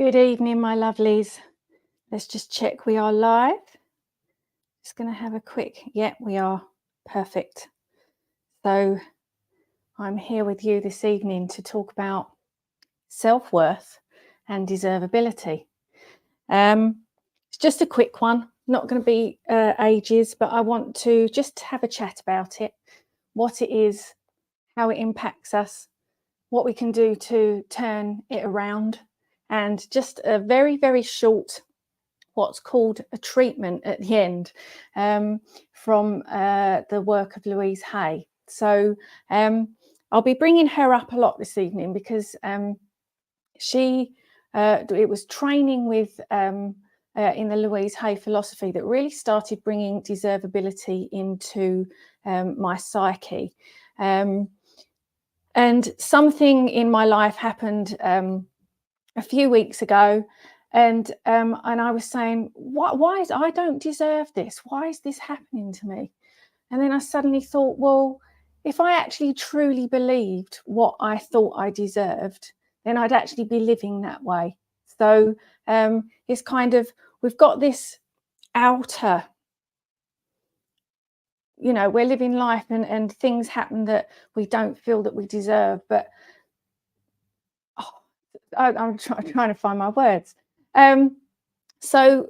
Good evening, my lovelies. Let's just check we are live. Just going to have a quick, yeah, we are perfect. So I'm here with you this evening to talk about self-worth and deservability. It's just a quick one, not going to be ages, but I want to just have a chat about it, what it is, how it impacts us, what we can do to turn it around, and just a very, very short what's called a treatment at the end from the work of Louise Hay. So I'll be bringing her up a lot this evening because it was training with in the Louise Hay philosophy that really started bringing deservability into my psyche. And something in my life happened a few weeks ago. And I was saying, why is I don't deserve this? Why is this happening to me? And then I suddenly thought, well, if I actually truly believed what I thought I deserved, then I'd actually be living that way. So it's kind of, we've got this outer, you know, we're living life and things happen that we don't feel that we deserve. But I'm trying to find my words. So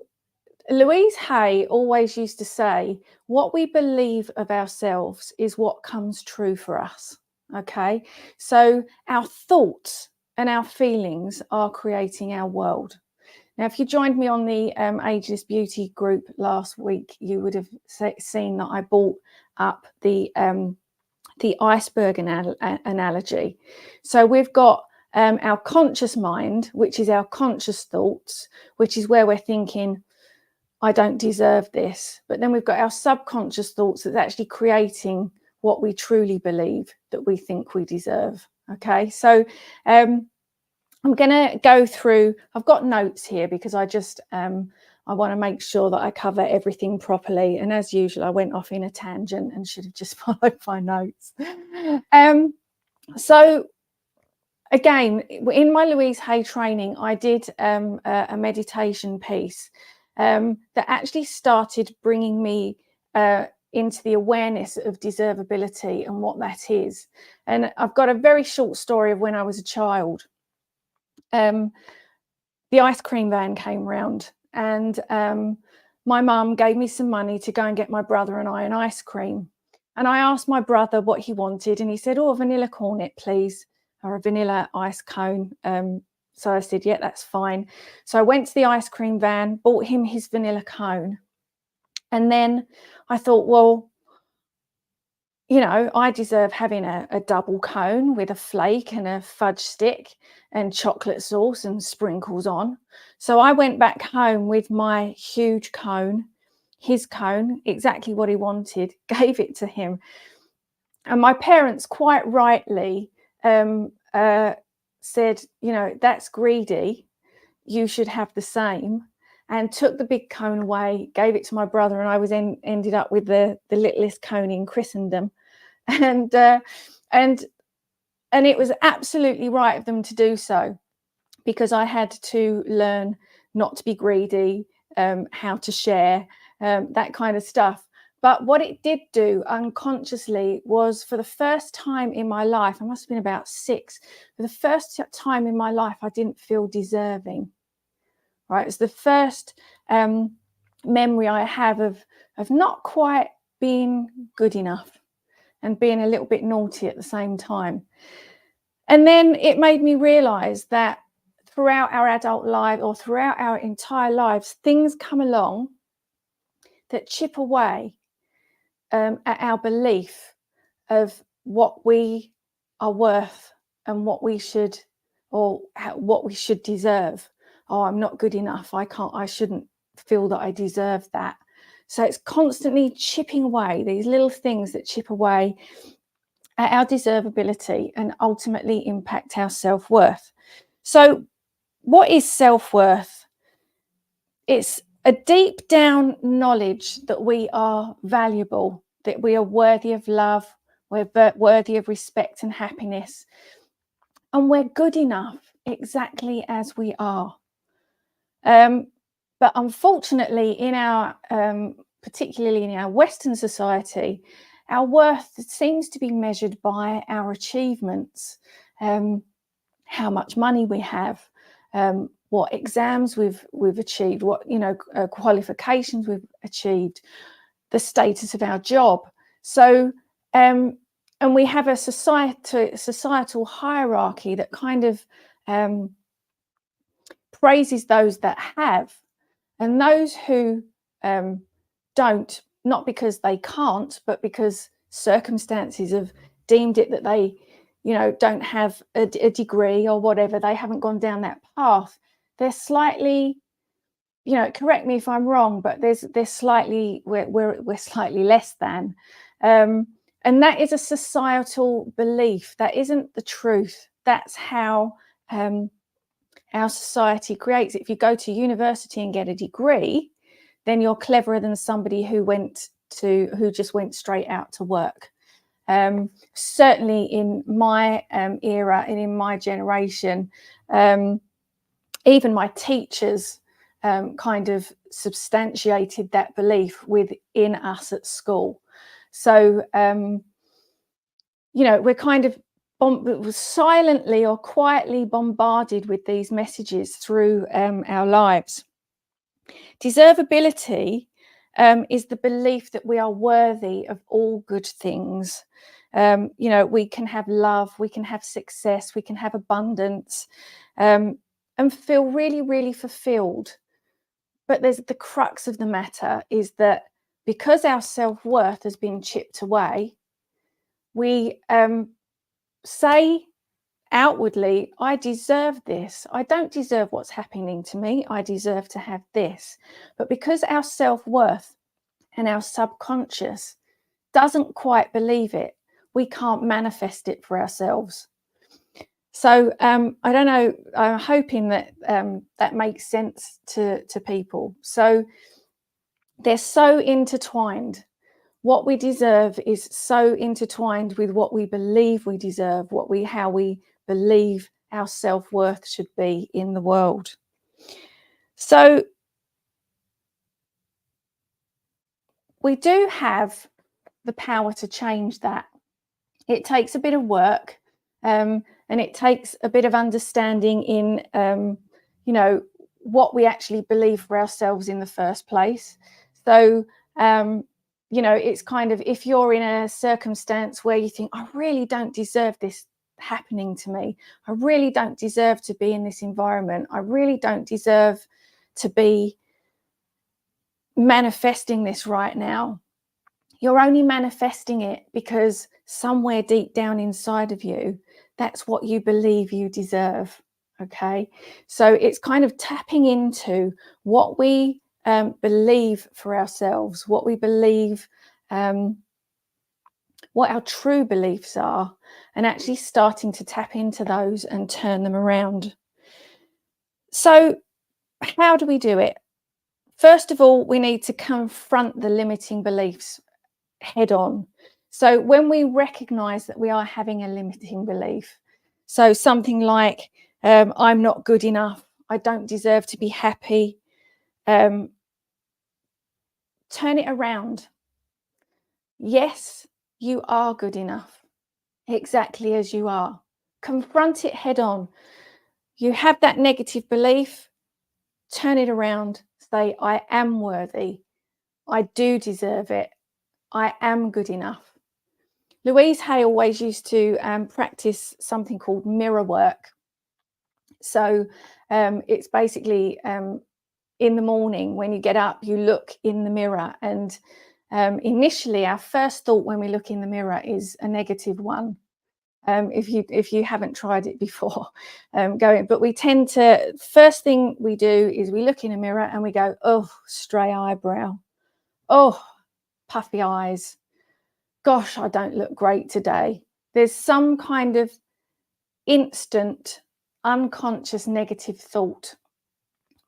Louise Hay always used to say, what we believe of ourselves is what comes true for us. Okay, so our thoughts and our feelings are creating our world. Now, if you joined me on the Ageless Beauty group last week, you would have seen that I brought up the iceberg analogy. So we've got our conscious mind, which is our conscious thoughts, which is where we're thinking, I don't deserve this. But then we've got our subconscious thoughts that's actually creating what we truly believe that we think we deserve. Okay, so I'm going to go through, I've got notes here because I just, I want to make sure that I cover everything properly. And as usual, I went off in a tangent and should have just followed my notes. So again, in my Louise Hay training, I did a meditation piece that actually started bringing me into the awareness of deservability and what that is. And I've got a very short story of when I was a child. The ice cream van came round and my mum gave me some money to go and get my brother and I an ice cream. And I asked my brother what he wanted and he said, oh, a vanilla cornet, please, or a vanilla ice cone. So I said, yeah, that's fine. So I went to the ice cream van, bought him his vanilla cone. And then I thought, well, you know, I deserve having a double cone with a flake and a fudge stick and chocolate sauce and sprinkles on. So I went back home with my huge cone, his cone, exactly what he wanted, gave it to him. And my parents quite rightly said, you know, that's greedy. You should have the same. And took the big cone away, gave it to my brother, and I was ended up with the littlest cone in Christendom. And it was absolutely right of them to do so, because I had to learn not to be greedy, how to share, that kind of stuff. But what it did do unconsciously was, for the first time in my life, I must have been about 6, for the first time in my life, I didn't feel deserving. Right, it's the first memory I have of not quite being good enough and being a little bit naughty at the same time. And then it made me realize that throughout our adult life, or throughout our entire lives, things come along that chip away at our belief of what we are worth and what we should, or what we should deserve. Oh, I'm not good enough. I shouldn't feel that I deserve that. So it's constantly chipping away, these little things that chip away at our deservability and ultimately impact our self-worth. So what is self-worth? It's a deep down knowledge that we are valuable, that we are worthy of love, we're worthy of respect and happiness, and we're good enough exactly as we are. But unfortunately, in our particularly in our Western society, our worth seems to be measured by our achievements, how much money we have, what exams we've achieved, what qualifications we've achieved, the status of our job. So and we have a societal hierarchy that kind of praises those that have, and those who don't, not because they can't, but because circumstances have deemed it that they, don't have a degree or whatever, they haven't gone down that path. They're slightly, correct me if I'm wrong, but we're slightly less than. And that is a societal belief. That isn't the truth. That's how our society creates it. If you go to university and get a degree, then you're cleverer than somebody who just went straight out to work. Certainly in my era and in my generation, even my teachers kind of substantiated that belief within us at school. So, we're kind of silently or quietly bombarded with these messages through our lives. Deservability is the belief that we are worthy of all good things. We can have love, we can have success, we can have abundance, and feel really, really fulfilled. But there's the crux of the matter is that because our self-worth has been chipped away, we say outwardly, I deserve this. I don't deserve what's happening to me. I deserve to have this. But because our self-worth and our subconscious doesn't quite believe it, we can't manifest it for ourselves. So I don't know, I'm hoping that that makes sense to people. So they're so intertwined. What we deserve is so intertwined with what we believe we deserve, how we believe our self-worth should be in the world. So we do have the power to change that. It takes a bit of work, and it takes a bit of understanding in, what we actually believe for ourselves in the first place. So, it's kind of, if you're in a circumstance where you think, I really don't deserve this happening to me, I really don't deserve to be in this environment, I really don't deserve to be manifesting this right now, you're only manifesting it because somewhere deep down inside of you, that's what you believe you deserve. Okay, so it's kind of tapping into what we believe for ourselves, what we believe, what our true beliefs are, and actually starting to tap into those and turn them around. So how do we do it? First of all, we need to confront the limiting beliefs head on. So when we recognize that we are having a limiting belief, so something like, I'm not good enough, I don't deserve to be happy, turn it around. Yes, you are good enough, exactly as you are. Confront it head on. You have that negative belief, turn it around, say, I am worthy, I do deserve it, I am good enough. Louise Hay always used to practice something called mirror work. So it's basically in the morning when you get up, you look in the mirror, and initially our first thought when we look in the mirror is a negative one. If you haven't tried it before, but we tend to, first thing we do is we look in a mirror and we go, oh, stray eyebrow, oh, puffy eyes, gosh, I don't look great today. There's some kind of instant unconscious negative thought,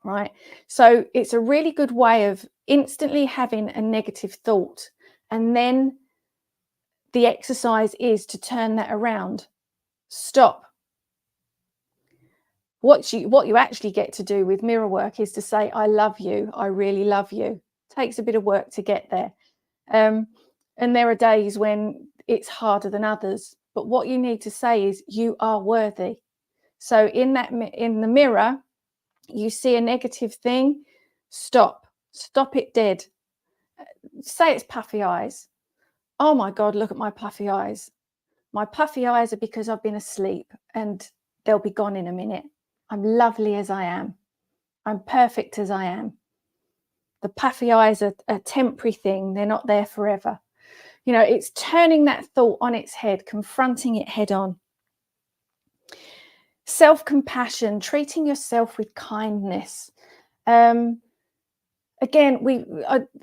right? So it's a really good way of instantly having a negative thought, and then the exercise is to turn that around. Stop. What you actually get to do with mirror work is to say, I love you, I really love you. Takes a bit of work to get there. And there are days when it's harder than others. But what you need to say is, you are worthy. So in the mirror, you see a negative thing, stop it dead. Say it's puffy eyes. Oh my God, look at my puffy eyes. My puffy eyes are because I've been asleep, and they'll be gone in a minute. I'm lovely as I am. I'm perfect as I am. The puffy eyes are a temporary thing. They're not there forever. You know, it's turning that thought on its head, confronting it head on. Self-compassion, treating yourself with kindness. Again,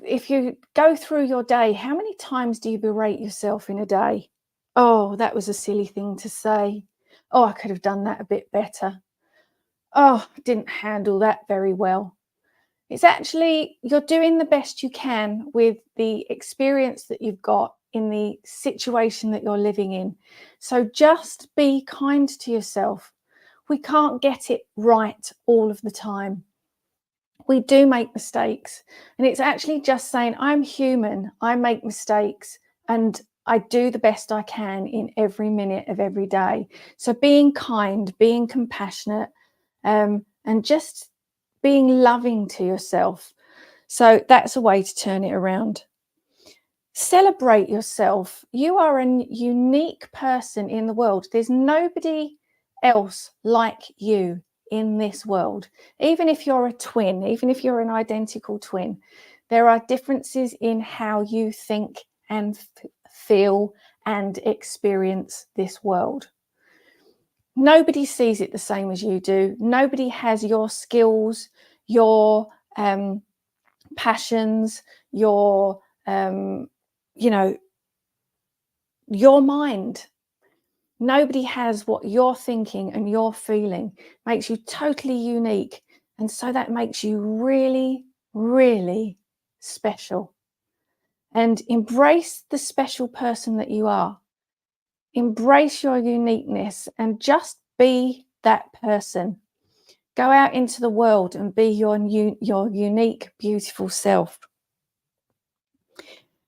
if you go through your day, how many times do you berate yourself in a day? Oh, that was a silly thing to say. Oh, I could have done that a bit better. Oh, didn't handle that very well. It's actually, you're doing the best you can with the experience that you've got in the situation that you're living in. So just be kind to yourself. We can't get it right all of the time. We do make mistakes. And it's actually just saying, I'm human, I make mistakes, and I do the best I can in every minute of every day. So being kind, being compassionate, and just being loving to yourself. So that's a way to turn it around. Celebrate yourself. You are a unique person in the world. There's nobody else like you in this world. Even if you're a twin, even if you're an identical twin, there are differences in how you think and feel and experience this world. Nobody sees it the same as you do. Nobody has your skills, your passions, your your mind. Nobody has what you're thinking and you're feeling. Makes you totally unique. And so that makes you really, really special. And embrace the special person that you are. Embrace your uniqueness and just be that person. Go out into the world and be your unique, beautiful self.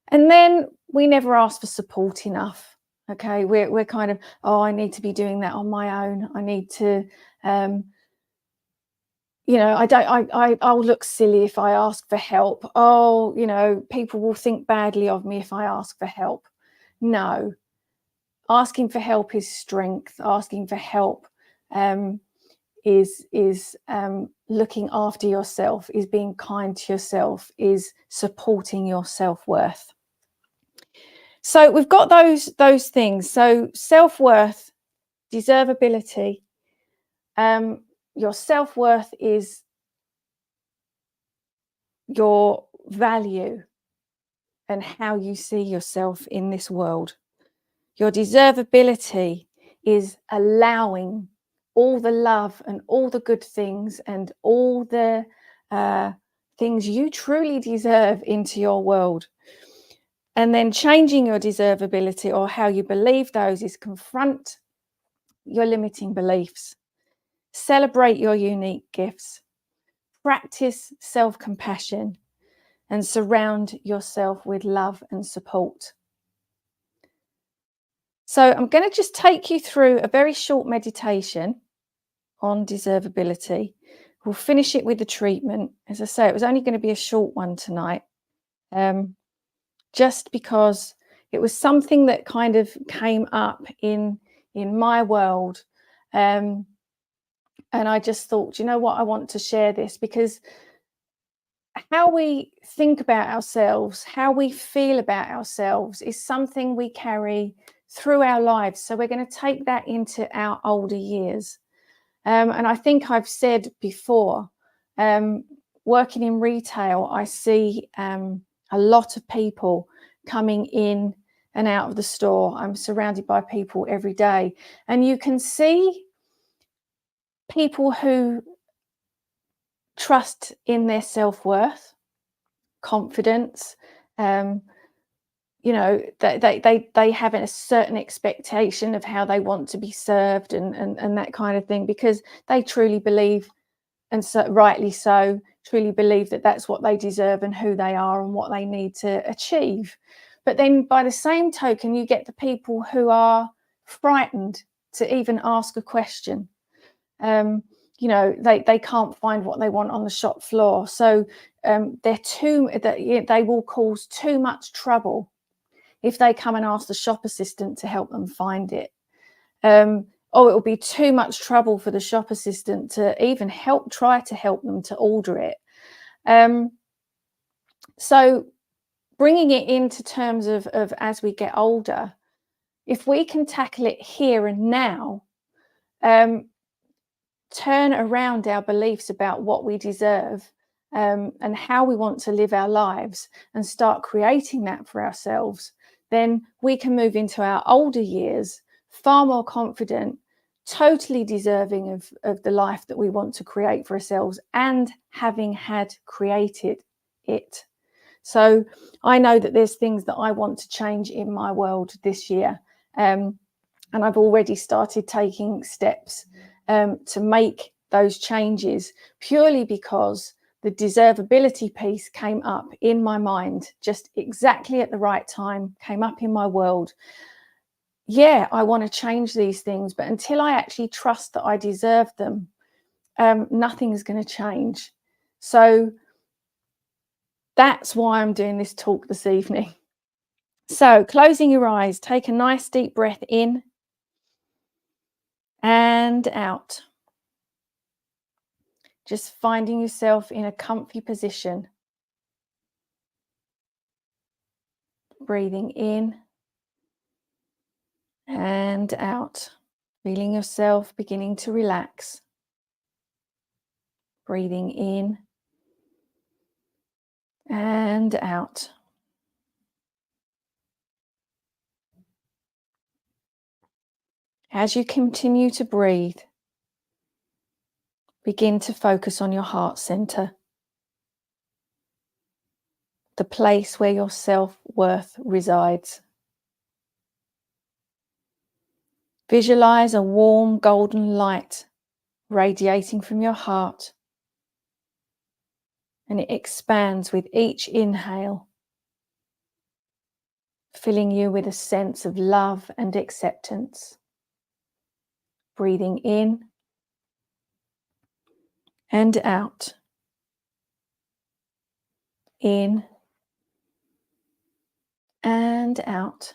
And then we never ask for support enough. Okay, we're kind of, oh, I need to be doing that on my own. I need to, I'll look silly if I ask for help. Oh, people will think badly of me if I ask for help. No, asking for help is strength. Asking for help is looking after yourself, is being kind to yourself, is supporting your self-worth. So we've got those things. So self-worth, deservability. Your self-worth is your value and how you see yourself in this world. Your deservability is allowing all the love and all the good things and all the things you truly deserve into your world. And then changing your deservability, or how you believe those, is confront your limiting beliefs, celebrate your unique gifts, practice self-compassion, and surround yourself with love and support. So I'm going to just take you through a very short meditation on deservability. We'll finish it with the treatment. As I say, it was only going to be a short one tonight, just because it was something that kind of came up in my world. And I just thought, you know what, I want to share this, because how we think about ourselves, how we feel about ourselves, is something we carry through our lives. So we're going to take that into our older years. And I think I've said before, working in retail, I see a lot of people coming in and out of the store. I'm surrounded by people every day, and you can see people who trust in their self-worth, confidence, you know, they have a certain expectation of how they want to be served, and that kind of thing, because they truly believe, and so rightly so, truly believe that that's what they deserve and who they are and what they need to achieve. But then by the same token, you get the people who are frightened to even ask a question. um, you know, they can't find what they want on the shop floor, so they will cause too much trouble if they come and ask the shop assistant to help them find it. Or it will be too much trouble for the shop assistant to even try to help them to order it. So bringing it into terms of as we get older, if we can tackle it here and now, um, turn around our beliefs about what we deserve, and how we want to live our lives, and start creating that for ourselves, then we can move into our older years far more confident, totally deserving of the life that we want to create for ourselves, and having had created it. So I know that there's things that I want to change in my world this year. And I've already started taking steps to make those changes, purely because the deservability piece came up in my mind just exactly at the right time, came up in my world. Yeah, I want to change these things, but until I actually trust that I deserve them, nothing's going to change. So that's why I'm doing this talk this evening. So closing your eyes, take a nice deep breath in and out. Just finding yourself in a comfy position. Breathing in and out. Feeling yourself beginning to relax. Breathing in and out. As you continue to breathe, begin to focus on your heart center, the place where your self-worth resides. Visualize a warm golden light radiating from your heart, and it expands with each inhale, filling you with a sense of love and acceptance. Breathing in and out. In and out.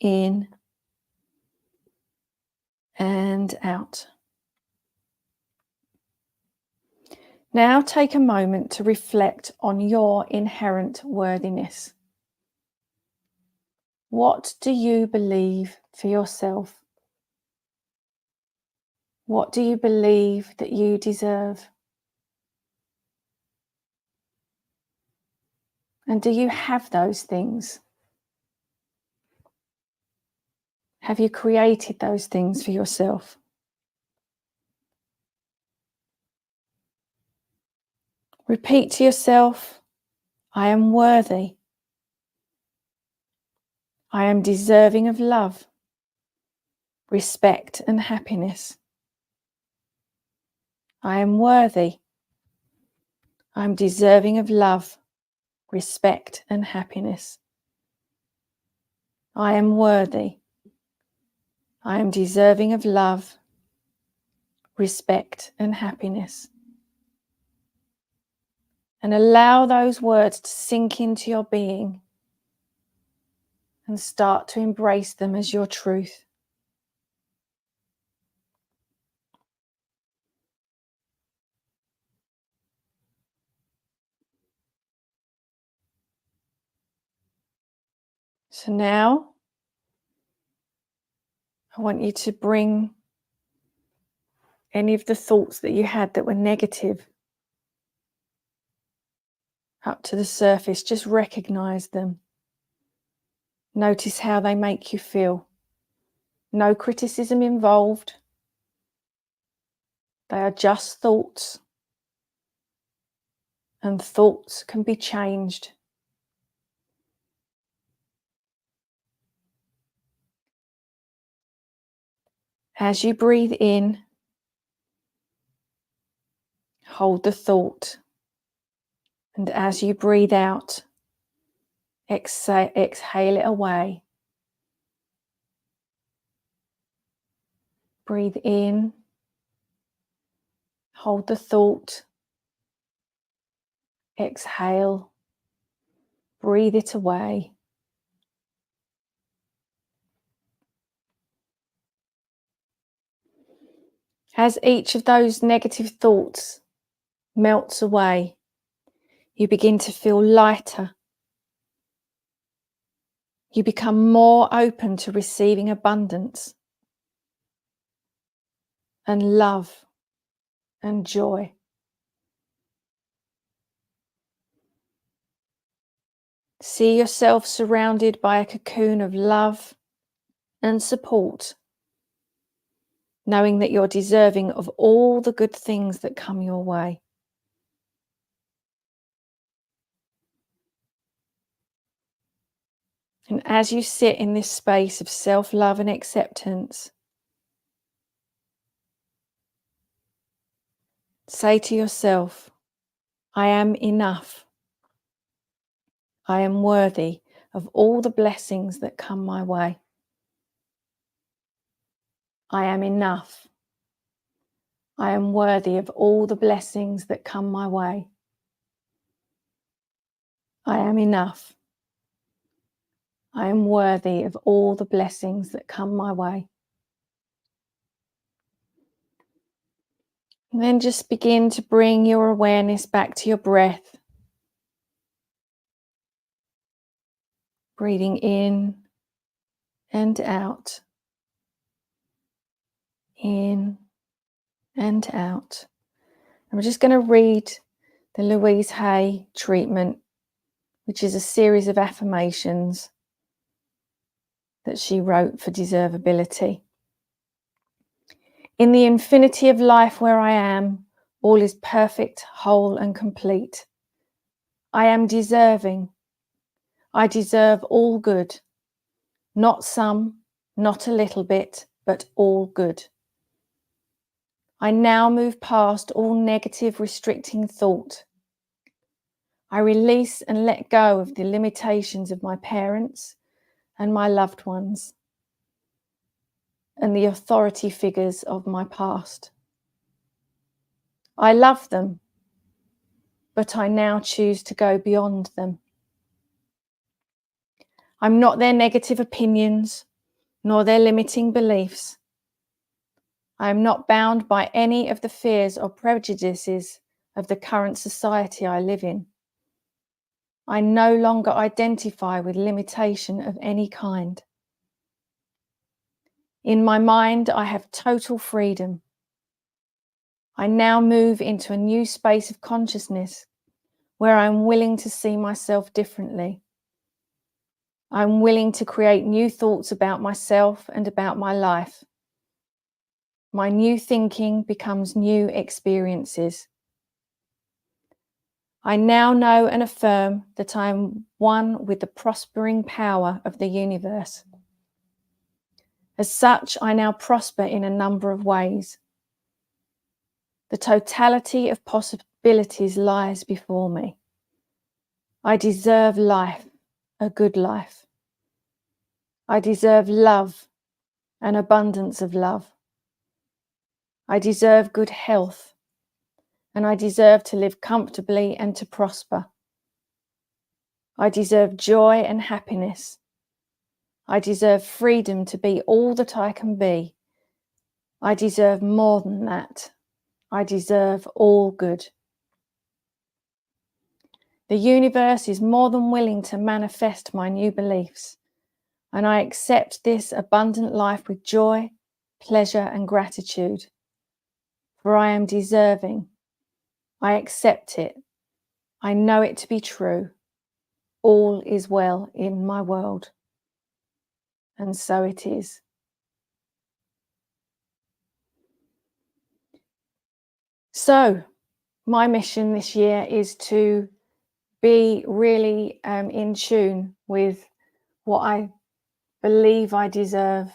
In and out. Now take a moment to reflect on your inherent worthiness. What do you believe for yourself? What do you believe that you deserve? And do you have those things? Have you created those things for yourself? Repeat to yourself, I am worthy. I am deserving of love, respect, and happiness. I am worthy. I am deserving of love, respect, and happiness. I am worthy. I am deserving of love, respect, and happiness. And allow those words to sink into your being and start to embrace them as your truth. So now I want you to bring any of the thoughts that you had that were negative up to the surface. Just recognize them. Notice how they make you feel. No criticism involved. They are just thoughts, and thoughts can be changed. As you breathe in, hold the thought. And as you breathe out, exhale it away. Breathe in, hold the thought, exhale, breathe it away. As each of those negative thoughts melts away, you begin to feel lighter. You become more open to receiving abundance and love and joy. See yourself surrounded by a cocoon of love and support, knowing that you're deserving of all the good things that come your way. And as you sit in this space of self-love and acceptance, say to yourself, I am enough. I am worthy of all the blessings that come my way. I am enough. I am worthy of all the blessings that come my way. I am enough. I am worthy of all the blessings that come my way. And then just begin to bring your awareness back to your breath. Breathing in and out. In and out. I'm just going to read the Louise Hay treatment, which is a series of affirmations that she wrote for Deservabilty. In the infinity of life where I am, all is perfect, whole and complete. I am deserving. I deserve all good. Not some, not a little bit, but all good. I now move past all negative, restricting thought. I release and let go of the limitations of my parents and my loved ones and the authority figures of my past. I love them, but I now choose to go beyond them. I'm not their negative opinions, nor their limiting beliefs. I am not bound by any of the fears or prejudices of the current society I live in. I no longer identify with limitation of any kind. In my mind, I have total freedom. I now move into a new space of consciousness where I'm willing to see myself differently. I'm willing to create new thoughts about myself and about my life. My new thinking becomes new experiences. I now know and affirm that I am one with the prospering power of the universe. As such, I now prosper in a number of ways. The totality of possibilities lies before me. I deserve life, a good life. I deserve love, an abundance of love. I deserve good health, and I deserve to live comfortably and to prosper. I deserve joy and happiness. I deserve freedom to be all that I can be. I deserve more than that. I deserve all good. The universe is more than willing to manifest my new beliefs, and I accept this abundant life with joy, pleasure, and gratitude. For I am deserving. I accept it. I know it to be true. All is well in my world. And so it is. So, my mission this year is to be really in tune with what I believe I deserve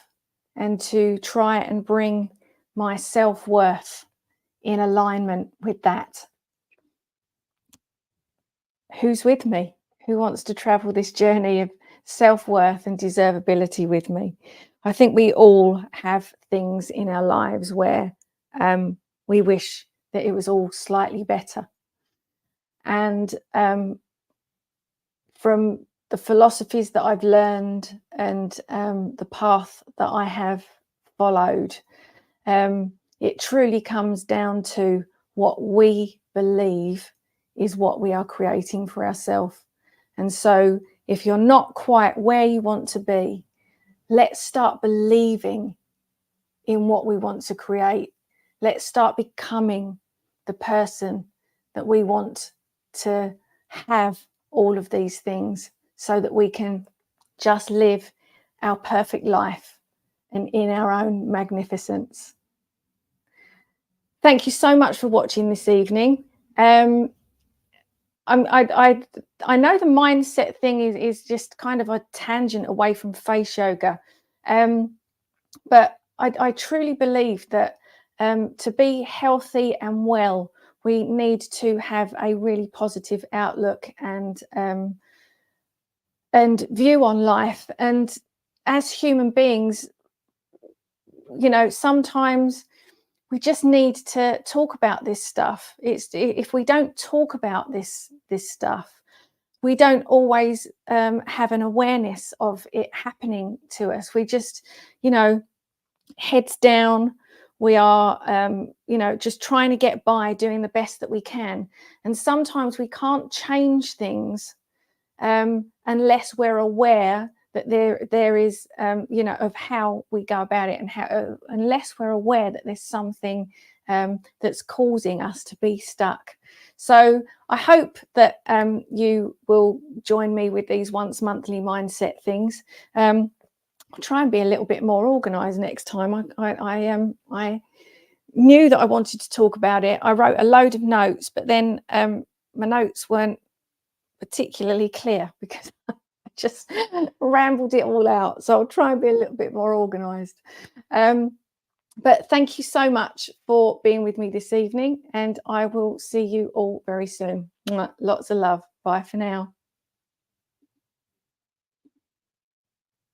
and to try and bring my self-worth in alignment with that. Who's with me? Who wants to travel this journey of self-worth and deservability with me? I think we all have things in our lives where we wish that it was all slightly better. And from the philosophies that I've learned and the path that I have followed, it truly comes down to what we believe is what we are creating for ourselves. And so if you're not quite where you want to be, let's start believing in what we want to create. Let's start becoming the person that we want to have all of these things, so that we can just live our perfect life and in our own magnificence. Thank you so much for watching this evening. I know the mindset thing is just kind of a tangent away from face yoga, but I truly believe that to be healthy and well, we need to have a really positive outlook and view on life. And as human beings, you know, sometimes we just need to talk about this stuff. If we don't talk about this stuff, we don't always have an awareness of it happening to us. We just, you know, heads down. We are, you know, just trying to get by, doing the best that we can. And sometimes we can't change things unless we're aware that there is, you know, of how we go about it, and how, unless we're aware that there's something that's causing us to be stuck. So I hope that you will join me with these once monthly mindset things. I'll try and be a little bit more organized next time. I knew that I wanted to talk about it. I wrote a load of notes, but then my notes weren't particularly clear because I just rambled it all out. So I'll try and be a little bit more organized. But thank you so much for being with me this evening, and I will see you all very soon. Lots of love. Bye for now.